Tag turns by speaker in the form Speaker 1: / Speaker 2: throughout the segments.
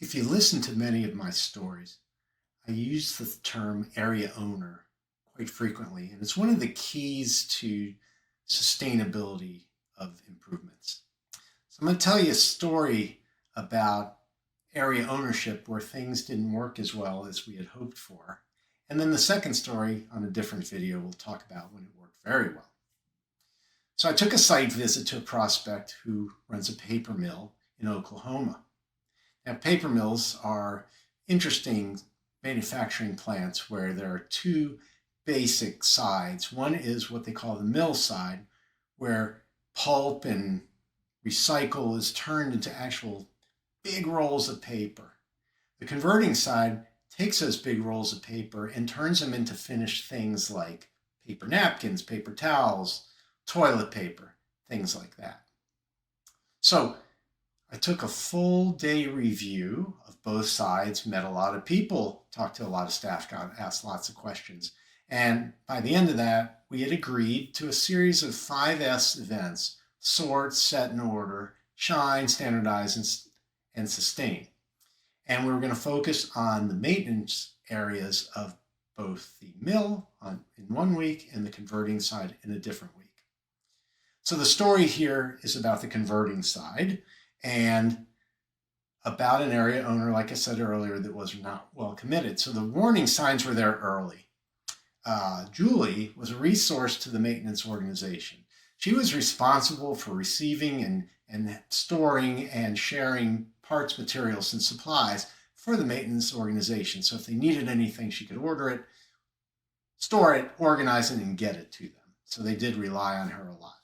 Speaker 1: If you listen to many of my stories, I use the term area owner quite frequently, and it's one of the keys to sustainability of improvements. So I'm going to tell you a story about area ownership where things didn't work as well as we had hoped for. And then the second story on a different video we'll talk about when it worked very well. So I took a site visit to a prospect who runs a paper mill in Oklahoma. Now, paper mills are interesting manufacturing plants where there are two basic sides. One is what they call the mill side, where pulp and recycle is turned into actual big rolls of paper. The converting side takes those big rolls of paper and turns them into finished things like paper napkins, paper towels, toilet paper, things like that. So I took a full day review of both sides, met a lot of people, talked to a lot of staff, asked lots of questions. And by the end of that, we had agreed to a series of 5S events: sort, set in order, shine, standardize, and sustain. And we were going to focus on the maintenance areas of both the mill in 1 week and the converting side in a different week. So the story here is about the converting side and about an area owner, like I said earlier, that was not well committed. So the warning signs were there early. Julie was a resource to the maintenance organization. She was responsible for receiving and storing and sharing parts, materials, and supplies for the maintenance organization. So if they needed anything, she could order it, store it, organize it, and get it to them. So they did rely on her a lot.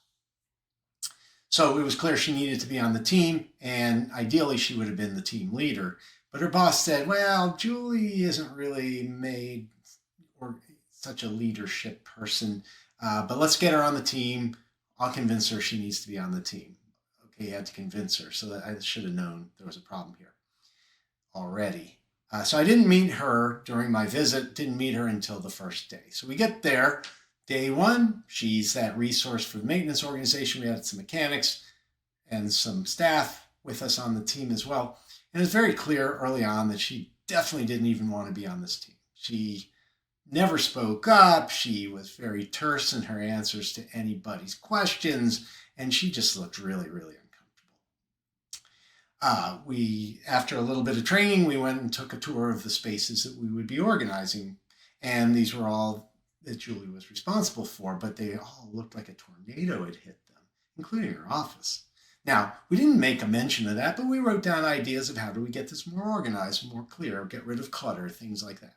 Speaker 1: So it was clear she needed to be on the team, and ideally she would have been the team leader. But her boss said, well, Julie isn't really made or such a leadership person, but let's get her on the team. I'll convince her she needs to be on the team. Okay, you had to convince her, so that I should have known there was a problem here already. So I didn't meet her during my visit, didn't meet her until the first day. So we get there. Day one, she's that resource for the maintenance organization. We had some mechanics and some staff with us on the team as well. And it was very clear early on that she definitely didn't even want to be on this team. She never spoke up. She was very terse in her answers to anybody's questions, and she just looked really, really uncomfortable. After a little bit of training, we went and took a tour of the spaces that we would be organizing. And these were all that Julie was responsible for, but they all looked like a tornado had hit them, including her office. Now, we didn't make a mention of that, but we wrote down ideas of how do we get this more organized, more clear, get rid of clutter, things like that.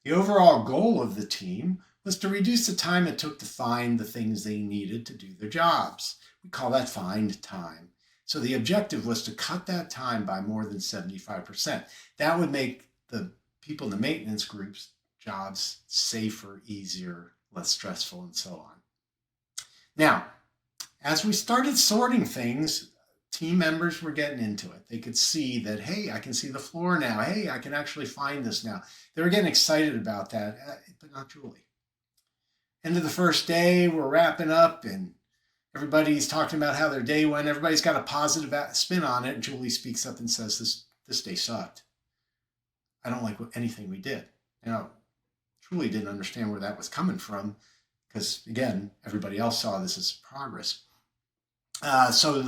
Speaker 1: The overall goal of the team was to reduce the time it took to find the things they needed to do their jobs. We call that find time. So the objective was to cut that time by more than 75%. That would make the people in the maintenance groups jobs safer, easier, less stressful, and so on. Now, as we started sorting things, team members were getting into it. They could see that, hey, I can see the floor now. Hey, I can actually find this now. They were getting excited about that, but not Julie. End of the first day, we're wrapping up, and everybody's talking about how their day went. Everybody's got a positive spin on it, and Julie speaks up and says, this day sucked. I don't like anything we did. Now, Julie didn't understand where that was coming from because, again, everybody else saw this as progress. So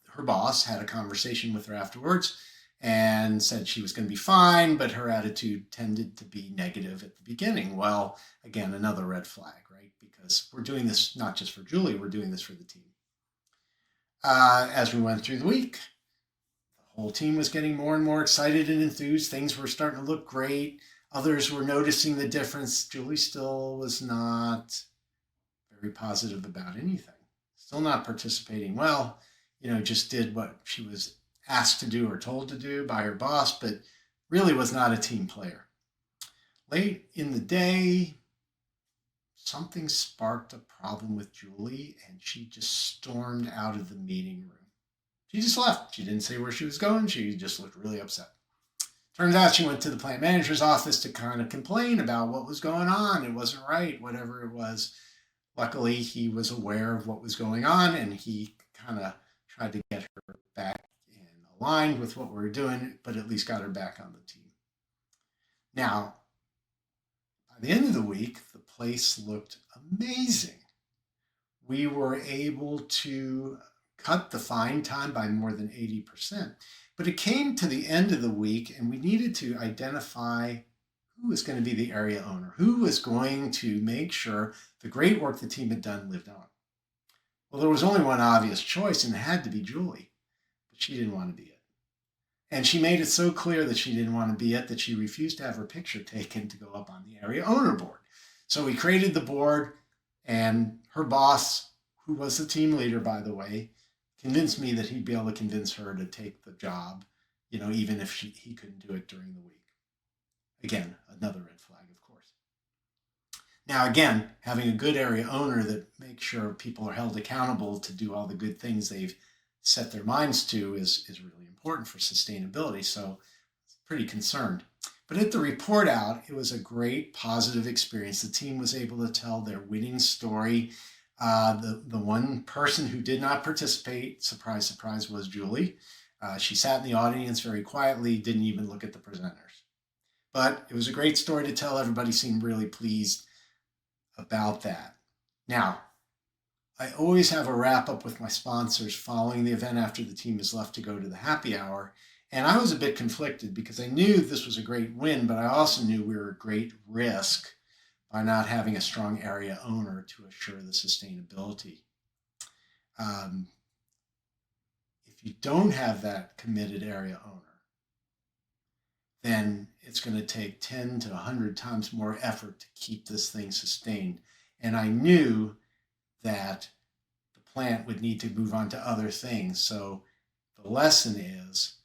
Speaker 1: her boss had a conversation with her afterwards and said she was going to be fine, but her attitude tended to be negative at the beginning. Well, again, another red flag, right? Because we're doing this not just for Julie, we're doing this for the team. As we went through the week, the whole team was getting more and more excited and enthused. Things were starting to look great. Others were noticing the difference. Julie still was not very positive about anything. Still not participating well. Just did what she was asked to do or told to do by her boss, but really was not a team player. Late in the day, something sparked a problem with Julie, and she just stormed out of the meeting room. She just left. She didn't say where she was going. She just looked really upset. Turns out she went to the plant manager's office to kind of complain about what was going on. It wasn't right, whatever it was. Luckily, he was aware of what was going on, and he kind of tried to get her back in aligned with what we were doing, but at least got her back on the team. Now, by the end of the week, the place looked amazing. We were able to cut the fine time by more than 80%. But it came to the end of the week and we needed to identify who was going to be the area owner, who was going to make sure the great work the team had done lived on. Well, there was only one obvious choice, and it had to be Julie, but she didn't want to be it. And she made it so clear that she didn't want to be it that she refused to have her picture taken to go up on the area owner board. So we created the board, and her boss, who was the team leader, by the way, convinced me that he'd be able to convince her to take the job, even if he couldn't do it during the week. Again, another red flag, of course. Now, again, having a good area owner that makes sure people are held accountable to do all the good things they've set their minds to is really important for sustainability. So I'm pretty concerned. But at the report out, it was a great positive experience. The team was able to tell their winning story. The one person who did not participate, surprise, surprise, was Julie. She sat in the audience very quietly, didn't even look at the presenters. But it was a great story to tell. Everybody seemed really pleased about that. Now, I always have a wrap up with my sponsors following the event after the team is left to go to the happy hour. And I was a bit conflicted because I knew this was a great win, but I also knew we were a great risk by not having a strong area owner to assure the sustainability. If you don't have that committed area owner, then it's going to take 10 to 100 times more effort to keep this thing sustained. And I knew that the plant would need to move on to other things. So the lesson is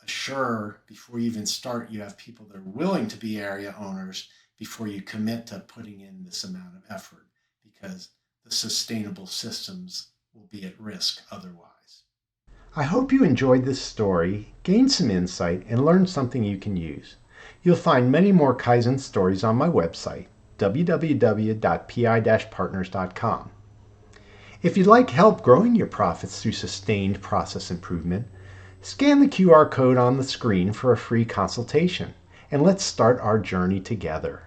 Speaker 1: assure before you even start, you have people that are willing to be area owners before you commit to putting in this amount of effort, because the sustainable systems will be at risk otherwise. I hope you enjoyed this story, gained some insight, and learned something you can use. You'll find many more Kaizen stories on my website, www.pi-partners.com. If you'd like help growing your profits through sustained process improvement, scan the QR code on the screen for a free consultation, and let's start our journey together.